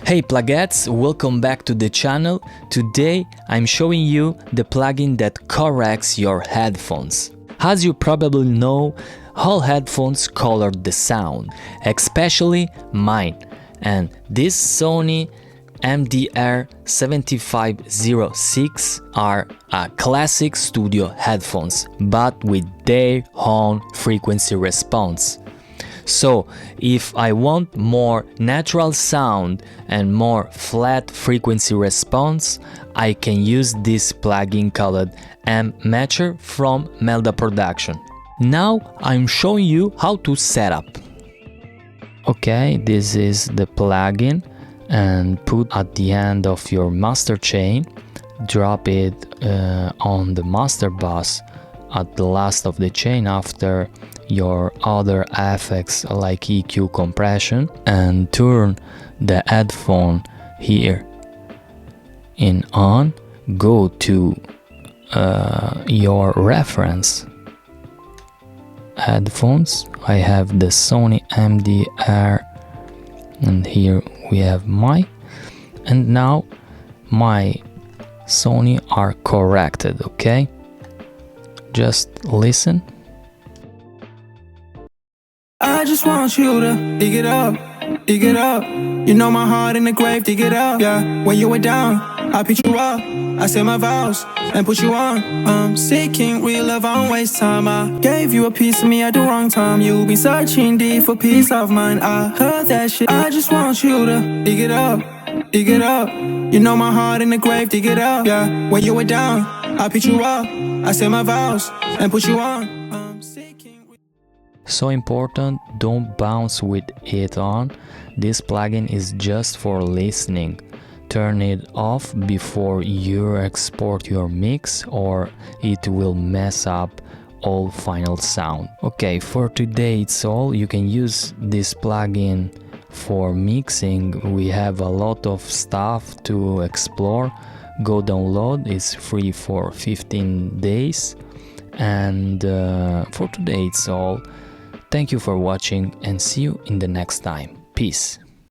Hey plugettes, welcome back to the channel. Today I'm showing you the plugin that corrects your headphones. As you probably know, all headphones color the sound, especially mine, and this Sony MDR7506 are a classic studio headphones, but with their own frequency response. So if I want more natural sound and more flat frequency response, I can use this plugin called M-Matcher from Melda Production. Now I'm showing you how to set up. Okay, this is the plugin, and put at the end of your master chain, drop it on the master bus at the last of the chain after your other effects like EQ compression, and turn the headphone here in on. Go to your reference headphones. I have the Sony MDR, and here we have my, and now my Sony are corrected. Okay, just listen. I just want you to dig it up, dig it up. You know my heart in the grave, dig it up. Yeah, when you were down, I picked you up. I said my vows and put you on. I'm seeking real love, I don't waste time. I gave you a piece of me at the wrong time. You've been searching deep for peace of mind. I heard that shit. I just want you to dig it up, dig it up. You know my heart in the grave, dig it up. Yeah, when you were down, I picked you up. I said my vows and put you on. So important, don't bounce with it on. This plugin is just for listening. Turn it off before you export your mix, or it will mess up all final sound. Okay, for today it's all. You can use this plugin for mixing. We have a lot of stuff to explore. Go download, it's free for 15 days. And for today it's all. Thank you for watching, and see you in the next time. Peace.